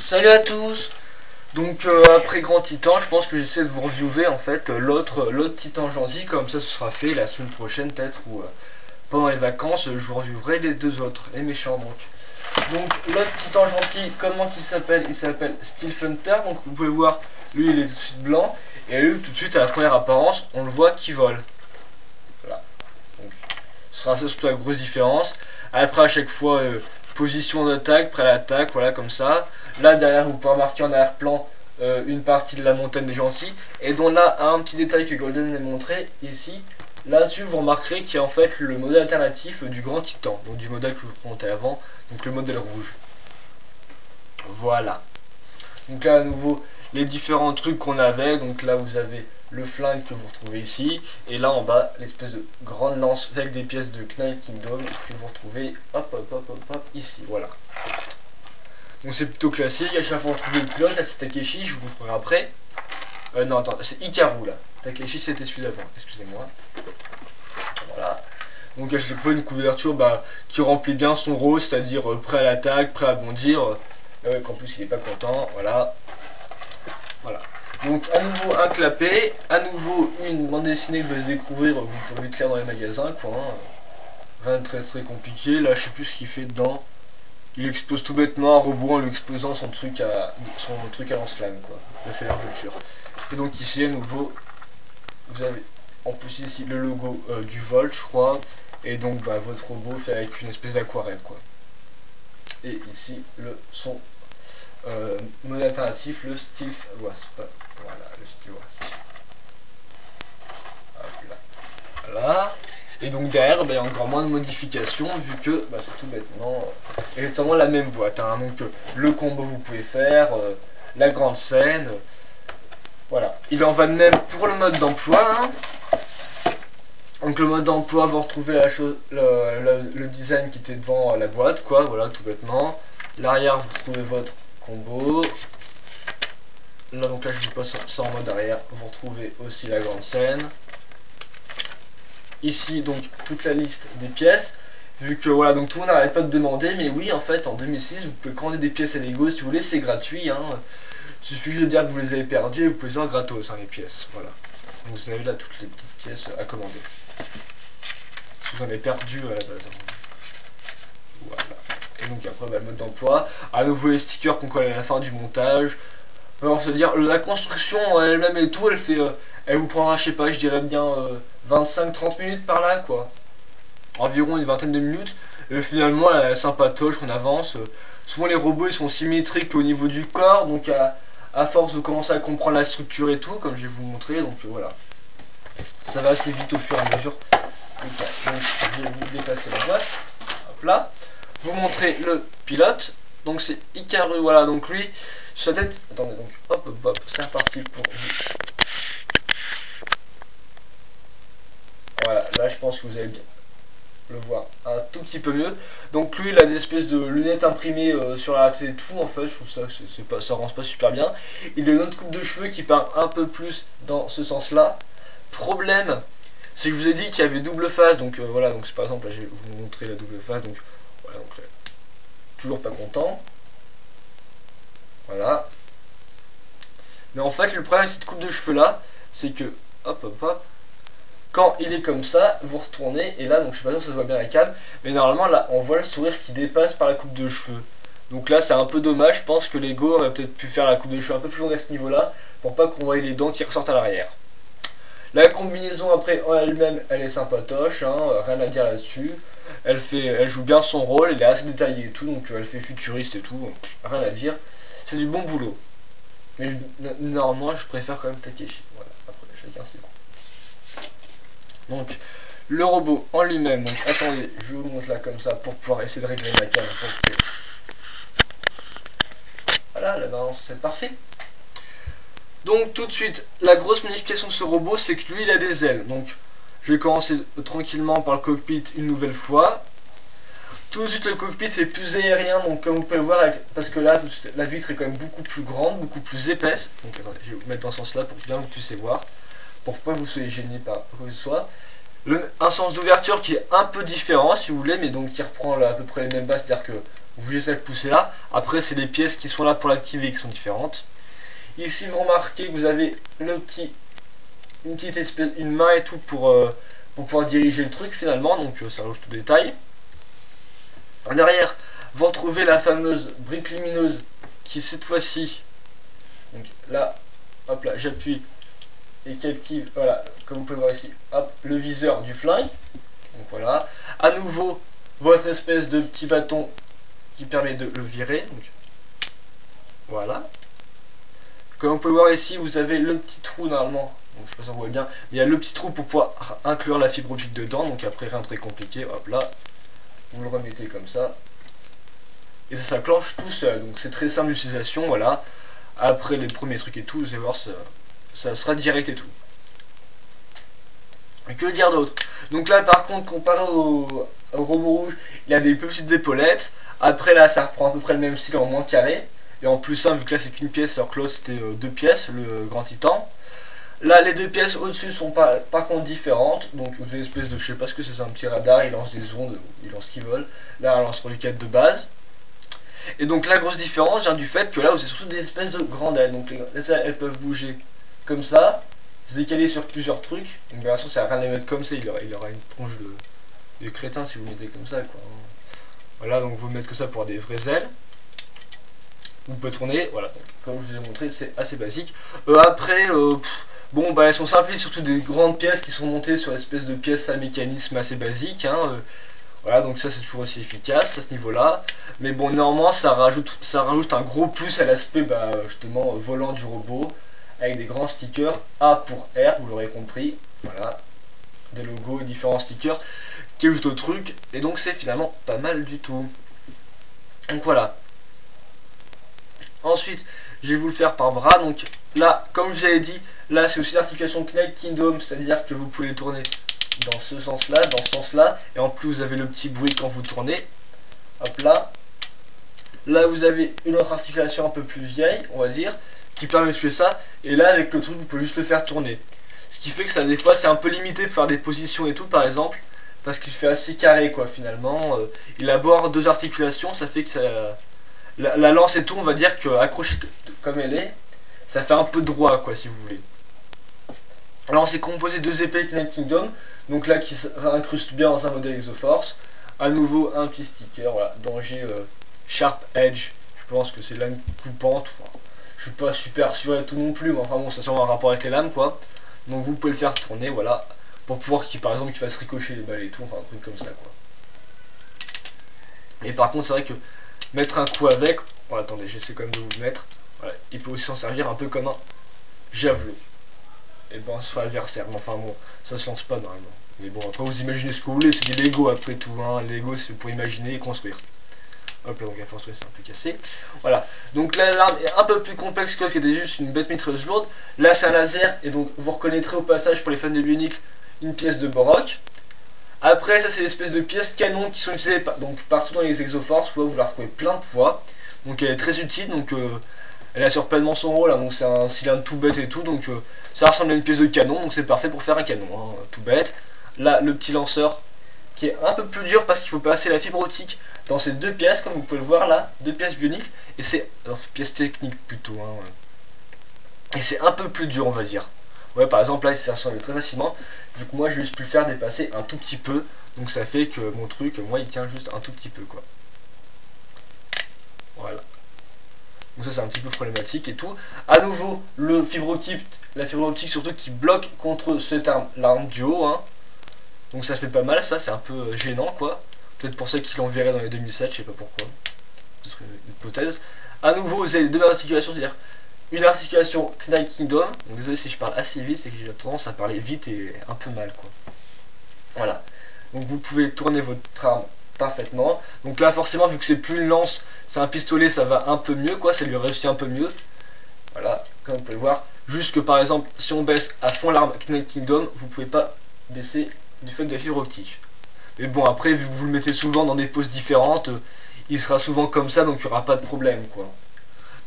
Salut à tous. Donc après Grand Titan, je pense que j'essaie de vous reviewer en fait l'autre Titan gentil, comme ça ce sera fait la semaine prochaine peut-être ou pendant les vacances, je vous reviewerai les deux autres, les méchants donc l'autre Titan gentil, comment il s'appelle? Il s'appelle Steel Hunter. Donc vous pouvez voir, lui il est tout de suite blanc et lui tout de suite à la première apparence on le voit qui vole. Voilà. Donc ce sera ça surtout la grosse différence. Après à chaque fois position d'attaque, près à l'attaque, voilà comme ça. Là derrière vous pouvez remarquer en arrière-plan une partie de la montagne des gentils. Et donc là un petit détail que Golden a montré ici. Là-dessus vous remarquerez qu'il y a en fait le modèle alternatif du Grand Titan. Donc du modèle que je vous présentais avant. Donc le modèle rouge. Voilà. Donc là à nouveau les différents trucs qu'on avait. Donc là vous avez le flingue que vous retrouvez ici. Et là en bas l'espèce de grande lance avec des pièces de Knight Kingdom que vous retrouvez hop ici. Voilà. Donc c'est plutôt classique, à chaque fois on retrouve le pilote, là c'est Takeshi, je vous montrerai après. Non attends, c'est Hikaru là. Takeshi c'était celui d'avant, excusez-moi. Voilà. Donc à chaque fois une couverture qui remplit bien son rôle, c'est-à-dire prêt à l'attaque, prêt à bondir. Qu'en plus il est pas content, voilà. Voilà. Donc à nouveau un clapet, à nouveau une bande dessinée que je vais découvrir, vous pouvez le faire dans les magasins quoi. Rien de très compliqué, là je sais plus ce qu'il fait dedans. Il expose tout bêtement un robot en lui exposant son truc à lance-flamme quoi, de faire culture. Et donc ici à nouveau, vous avez en plus ici le logo du Volt je crois, et donc votre robot fait avec une espèce d'aquarelle quoi. Et ici son modèle alternatif, le Steel Wasp. Voilà, le Steel Wasp. Voilà. Et donc derrière, il y a encore moins de modifications vu que c'est tout bêtement exactement la même boîte. Hein. Donc le combo vous pouvez faire, la grande scène, voilà. Il en va de même pour le mode d'emploi. Hein. Donc le mode d'emploi, vous retrouvez la chose, le design qui était devant la boîte, quoi. Voilà, tout bêtement. L'arrière, vous retrouvez votre combo. Là donc là je vous passe ça en mode arrière. Vous retrouvez aussi la grande scène. Ici donc toute la liste des pièces, vu que voilà donc tout le monde n'arrête pas de demander, mais oui en fait en 2006 vous pouvez commander des pièces à Lego si vous voulez, c'est gratuit hein. Il suffit juste de dire que vous les avez perdues et vous pouvez les avoir gratos hein, les pièces, voilà. Donc vous avez là toutes les petites pièces à commander. Vous en avez perdu à la base. Hein. Voilà. Et donc après le mode d'emploi, à nouveau les stickers qu'on colle à la fin du montage. Alors se dire la construction elle-même et tout, elle vous prendra je sais pas, je dirais bien 25-30 minutes par là quoi, environ une vingtaine de minutes. Et finalement elle est sympatoche, on avance. Souvent les robots ils sont symétriques au niveau du corps, donc à force de commencer à comprendre la structure et tout, comme je vais vous montrer, donc voilà, ça va assez vite au fur et à mesure. Donc je vais vous déplacer la boîte, hop là, vous montrer le pilote, donc c'est Hikaru, voilà, donc lui sur sa tête, attendez donc hop, c'est reparti pour vous. Voilà, là je pense que vous allez bien le voir un tout petit peu mieux. Donc lui il a des espèces de lunettes imprimées sur la tête et tout, en fait je trouve ça que ça rend pas super bien. Il a une autre coupe de cheveux qui part un peu plus dans ce sens là. Problème, c'est que je vous ai dit qu'il y avait double face, donc voilà, donc par exemple là je vais vous montrer la double face, donc voilà, donc là, toujours pas content. Voilà. Mais en fait le problème avec cette coupe de cheveux là, c'est que hop, quand il est comme ça, vous retournez, et là, donc je suis pas sûr que ça se voit bien à la cam, mais normalement là, on voit le sourire qui dépasse par la coupe de cheveux. Donc là, c'est un peu dommage, je pense que Lego aurait peut-être pu faire la coupe de cheveux un peu plus longue à ce niveau-là, pour pas qu'on voie les dents qui ressortent à l'arrière. La combinaison après en elle-même, elle est sympatoche, hein, rien à dire là-dessus. Elle joue bien son rôle, elle est assez détaillée et tout, donc elle fait futuriste et tout, rien à dire. C'est du bon boulot. Mais normalement, je préfère quand même Takeshi. Voilà, après chacun ses goûts. Donc le robot en lui-même, donc attendez, je vous montre là comme ça pour pouvoir essayer de régler ma cam. Voilà, la balance c'est parfait. Donc tout de suite, la grosse modification de ce robot, c'est que lui il a des ailes. Donc je vais commencer tranquillement par le cockpit une nouvelle fois. Tout de suite le cockpit c'est plus aérien, donc comme vous pouvez le voir, parce que là la vitre est quand même beaucoup plus grande, beaucoup plus épaisse. Donc attendez, je vais vous mettre dans ce sens là pour que bien vous puissiez voir, pour pas que vous soyez gêné par quoi que ce soit. Un sens d'ouverture qui est un peu différent si vous voulez, mais donc qui reprend là, à peu près les mêmes bases, c'est-à-dire que Vous juste à le pousser là. Après, c'est les pièces qui sont là pour l'activer qui sont différentes. Ici, vous remarquez que vous avez une petite espèce, une main et tout pour pouvoir diriger le truc finalement. Donc ça range tout détail. Derrière, vous retrouvez la fameuse brique lumineuse qui cette fois-ci, donc là, hop là, j'appuie et qui active, voilà, comme vous pouvez voir ici, hop, le viseur du flingue. Donc voilà, à nouveau votre espèce de petit bâton qui permet de le virer. Donc voilà. Comme vous pouvez voir ici, vous avez le petit trou normalement. Donc je sais pas si on voit bien, mais il y a le petit trou pour pouvoir inclure la fibre optique dedans. Donc après rien de très compliqué, hop là, vous le remettez comme ça. Et ça s'enclenche tout seul. Donc c'est très simple d'utilisation, voilà. Après les premiers trucs et tout, vous allez voir, ça sera direct et tout. Et que dire d'autre? Donc là par contre, comparé au robot rouge, il y a des petites épaulettes. Après là, ça reprend à peu près le même style en moins carré. Et en plus simple, vu que là c'est qu'une pièce, alors que là c'était deux pièces, le grand titan. Là les deux pièces au-dessus sont par contre différentes. Donc vous avez une espèce de, je sais pas ce que c'est, un petit radar, il lance des ondes, il lance ce qu'il veut. Là on lance sur les quêtes de base. Et donc la grosse différence vient du fait que là vous avez surtout des espèces de grandes ailes. Donc les ailes elles peuvent bouger comme ça, se décaler sur plusieurs trucs. Donc bien sûr ça n'a rien à les mettre comme ça, il aura une tronche de crétin si vous mettez comme ça quoi. Voilà, donc vous mettez que ça pour des vraies ailes. Vous pouvez tourner, voilà, donc, comme je vous ai montré, c'est assez basique. Après, bon, bah elles sont simples, surtout des grandes pièces qui sont montées sur l'espèce de pièces à mécanisme assez basique. Hein, voilà, donc ça c'est toujours aussi efficace à ce niveau-là. Mais bon, normalement, ça rajoute un gros plus à l'aspect, bah, justement, volant du robot, avec des grands stickers A pour R, vous l'aurez compris. Voilà, des logos et différents stickers qui ajoutent au truc. Et donc c'est finalement pas mal du tout. Donc voilà. Ensuite, je vais vous le faire par bras. Donc là, comme je vous avais dit, là c'est aussi l'articulation Knight Kingdom, c'est-à-dire que vous pouvez le tourner dans ce sens-là, dans ce sens-là, et en plus vous avez le petit bruit quand vous tournez. Hop là. Là vous avez une autre articulation un peu plus vieille, on va dire, qui permet de faire ça. Et là avec le truc, vous pouvez juste le faire tourner. Ce qui fait que ça, des fois, c'est un peu limité pour faire des positions et tout, par exemple, parce qu'il fait assez carré, quoi, finalement. Il aborde deux articulations, ça fait que ça... La lance et tout, on va dire que accrochée comme elle est, ça fait un peu droit, quoi, si vous voulez. Alors, c'est composé de deux épées Knight Kingdom, donc là, qui s'incrustent bien dans un modèle Exoforce. À nouveau, un petit sticker, voilà, danger Sharp Edge. Je pense que c'est lame coupante, enfin, je suis pas super sûr et tout non plus, mais enfin bon, ça a sûrement un rapport avec les lames, quoi. Donc vous pouvez le faire tourner, voilà, pour pouvoir qu'il, par exemple, qu'il fasse ricocher les balles et tout, enfin un truc comme ça, quoi. Et par contre, c'est vrai que mettre un coup avec, bon, attendez, j'essaie quand même de vous le mettre, voilà, il peut aussi s'en servir un peu comme un javelot. Et ben, sur l'adversaire, mais enfin bon, ça se lance pas normalement. Mais bon, après vous imaginez ce que vous voulez, c'est des Lego après tout, hein. Les Lego c'est pour imaginer et construire. Hop là, donc à force c'est un peu cassé. Voilà, donc là l'arme est un peu plus complexe que ce qui était juste une bête mitrailleuse lourde. Là c'est un laser, et donc vous reconnaîtrez au passage pour les fans de Bionicle une pièce de Borok. Après ça c'est l'espèce de pièces canon qui sont utilisées donc partout dans les Exoforce, vous la retrouvez plein de fois. Donc elle est très utile, donc elle assure pleinement son rôle, hein. Donc c'est un cylindre tout bête et tout, donc ça ressemble à une pièce de canon, donc c'est parfait pour faire un canon, hein, tout bête. Là le petit lanceur qui est un peu plus dur parce qu'il faut passer la fibre optique dans ces deux pièces, comme vous pouvez le voir là, deux pièces bioniques, et c'est, alors pièces techniques plutôt, hein, ouais. Et c'est un peu plus dur on va dire. Ouais, par exemple là ça s'enlève très facilement, vu que moi je vais juste pu le faire dépasser un tout petit peu, donc ça fait que mon truc, moi il tient juste un tout petit peu quoi. Voilà. Donc ça c'est un petit peu problématique et tout. À nouveau le fibre optique, la fibre optique surtout qui bloque contre cette arme, l'arme du haut, hein. Donc ça fait pas mal, ça c'est un peu gênant quoi. Peut-être pour ça qu'ils l'ont viré dans les 2007, je sais pas pourquoi. Ce serait une hypothèse. À nouveau vous avez deux articulations, c'est-à-dire une articulation Knight Kingdom. Donc désolé si je parle assez vite, c'est que j'ai tendance à parler vite et un peu mal quoi. Voilà. Donc vous pouvez tourner votre arme parfaitement. Donc là forcément vu que c'est plus une lance, c'est un pistolet, ça va un peu mieux quoi, ça lui réussit un peu mieux. Voilà, comme vous pouvez le voir. Juste que par exemple, si on baisse à fond l'arme Knight Kingdom, vous pouvez pas baisser du fait de la fibre optique. Mais bon après vu que vous le mettez souvent dans des poses différentes, il sera souvent comme ça, donc il n'y aura pas de problème quoi.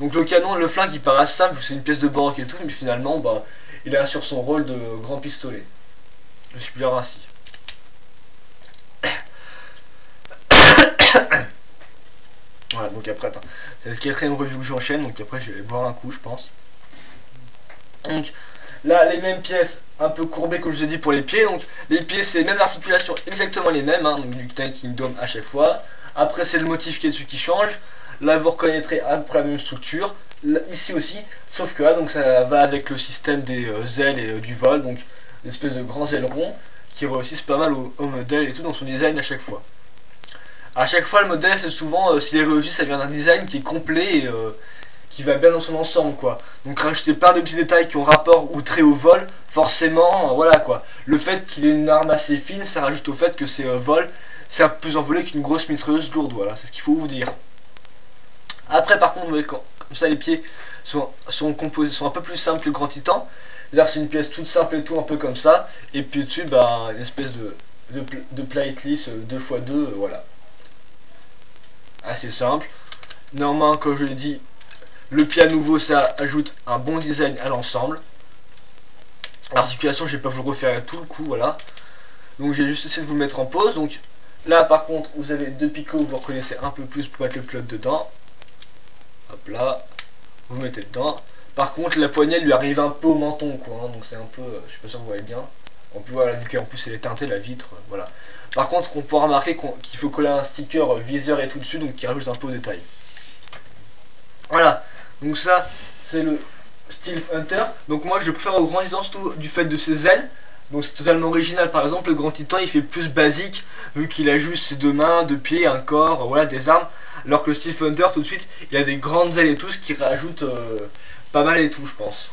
Donc le canon, le flingue il paraît simple, c'est une pièce de Borok et tout, mais finalement bah il assure son rôle de grand pistolet. Je suis plus ainsi. Voilà, donc après, attends, c'est le quatrième review que j'enchaîne, donc après je vais aller boire un coup, je pense. Donc là, les mêmes pièces un peu courbées comme je l'ai dit pour les pieds. Donc les pieds, c'est les mêmes articulations, exactement les mêmes, hein, donc du Knight Kingdom à chaque fois. Après, c'est le motif qui est dessus qui change. Là, vous reconnaîtrez à peu près la même structure. Là, ici aussi, sauf que là, donc ça va avec le système des ailes et du vol, donc une espèce de grands ailerons qui réussissent pas mal au modèle et tout dans son design à chaque fois. À chaque fois, le modèle, c'est souvent, s'il est réussi, ça vient d'un design qui est complet et qui va bien dans son ensemble, quoi. Donc rajouter plein de petits détails qui ont rapport ou trait au vol, forcément, voilà quoi. Le fait qu'il ait une arme assez fine, ça rajoute au fait que c'est vol, c'est un peu plus envolé qu'une grosse mitrailleuse lourde, voilà, c'est ce qu'il faut vous dire. Après, par contre, comme ça, les pieds sont composés, sont un peu plus simples que le Grand Titan. C'est-à-dire c'est une pièce toute simple et tout, un peu comme ça. Et puis au-dessus, bah, une espèce de plate lisse 2x2, voilà. Assez simple. Normalement, comme je l'ai dit, le pied à nouveau, ça ajoute un bon design à l'ensemble. L'articulation, je vais pas vous le refaire à tout le coup, voilà. Donc j'ai juste essayé de vous mettre en pause. Donc là, par contre, vous avez deux picots, vous reconnaissez un peu plus pour mettre le plug dedans. Hop là, vous mettez dedans. Par contre, la poignée lui arrive un peu au menton, quoi. Hein, donc c'est un peu, je suis pas sûr que vous voyez bien. En plus, voilà, vu qu'en plus elle est teintée, la vitre, voilà. Par contre, on pourra remarquer qu'il faut coller un sticker viseur et tout dessus, donc qui rajoute un peu au détail. Voilà, donc ça, c'est le Stealth Hunter. Donc moi, je le préfère au Grand Titan, surtout du fait de ses ailes. Donc c'est totalement original. Par exemple, le Grand Titan, il fait plus basique, vu qu'il a juste ses deux mains, deux pieds, un corps, voilà, des armes. Alors que le Stealth Hunter, tout de suite, il a des grandes ailes et tout, ce qui rajoute pas mal et tout, je pense.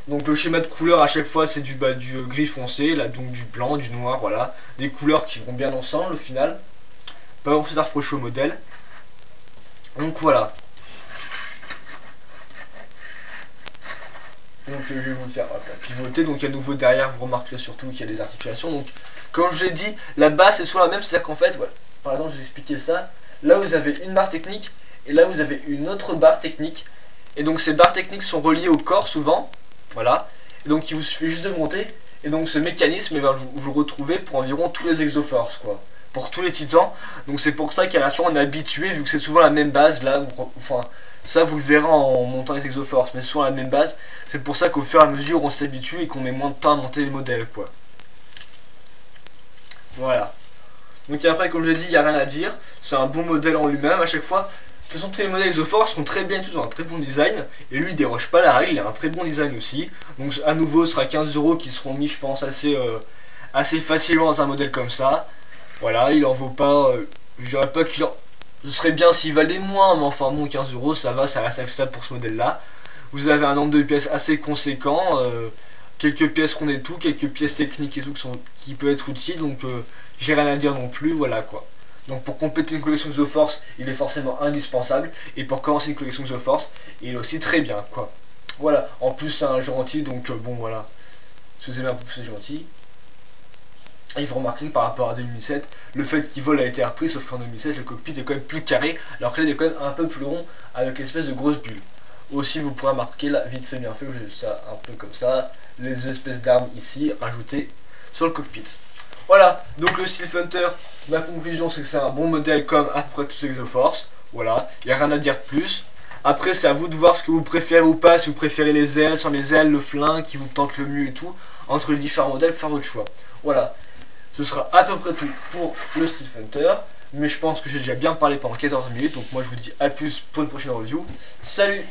Donc le schéma de couleur à chaque fois c'est du gris foncé, là donc du blanc, du noir, voilà. Des couleurs qui vont bien ensemble au final. Pas grand chose à reprocher au modèle. Donc voilà. Donc je vais vous le faire pivoter. Donc à nouveau derrière vous remarquerez surtout qu'il y a des articulations. Donc comme je l'ai dit, la base c'est soit la même, c'est-à-dire qu'en fait, voilà, par exemple je vais expliquer ça. Là vous avez une barre technique et là vous avez une autre barre technique. Et donc ces barres techniques sont reliées au corps souvent. Voilà, et donc il vous suffit juste de monter, et donc ce mécanisme, eh ben, vous le retrouvez pour environ tous les Exoforce, quoi, pour tous les titans. Donc c'est pour ça qu'à la fin on est habitué, vu que c'est souvent la même base, là, enfin, ça vous le verrez en montant les Exoforce, mais c'est souvent la même base. C'est pour ça qu'au fur et à mesure on s'habitue et qu'on met moins de temps à monter les modèles, quoi. Voilà. Donc après, comme je l'ai dit, il n'y a rien à dire, c'est un bon modèle en lui-même à chaque fois. De toute façon, tous les modèles Exoforce sont très bien, tous ont un très bon design. Et lui, il déroge pas la règle, il a un très bon design aussi. Donc, à nouveau, ce sera 15 € qui seront mis, je pense, assez facilement dans un modèle comme ça. Voilà, il en vaut pas. Je dirais pas qu'il en. Ce serait bien s'il valait moins, mais enfin, bon, 15 €, ça va, ça reste acceptable pour ce modèle-là. Vous avez un nombre de pièces assez conséquent. Quelques pièces qu'on est tout, quelques pièces techniques et tout qui peut être utile. Donc, j'ai rien à dire non plus, voilà quoi. Donc pour compléter une collection Exoforce, il est forcément indispensable. Et pour commencer une collection Exoforce, il est aussi très bien, quoi. Voilà, en plus c'est un gentil, donc bon voilà. Si vous aimez un peu plus c'est gentil. Et il faut remarquer que par rapport à 2007, le fait qu'il vole a été repris, sauf qu'en 2007 le cockpit est quand même plus carré, alors que là il est quand même un peu plus rond, avec l'espèce de grosse bulle. Aussi vous pourrez remarquer là, vite fait bien fait, j'ai ça un peu comme ça, les espèces d'armes ici rajoutées sur le cockpit. Voilà, donc le Stealth Hunter, ma conclusion c'est que c'est un bon modèle comme à peu près tous les Exoforce. Voilà, il n'y a rien à dire de plus. Après c'est à vous de voir ce que vous préférez ou pas, si vous préférez les ailes, sans les ailes, le flingue qui vous tente le mieux et tout. Entre les différents modèles, faire votre choix. Voilà, ce sera à peu près tout pour le Stealth Hunter. Mais je pense que j'ai déjà bien parlé pendant 14 minutes, donc moi je vous dis à plus pour une prochaine review. Salut!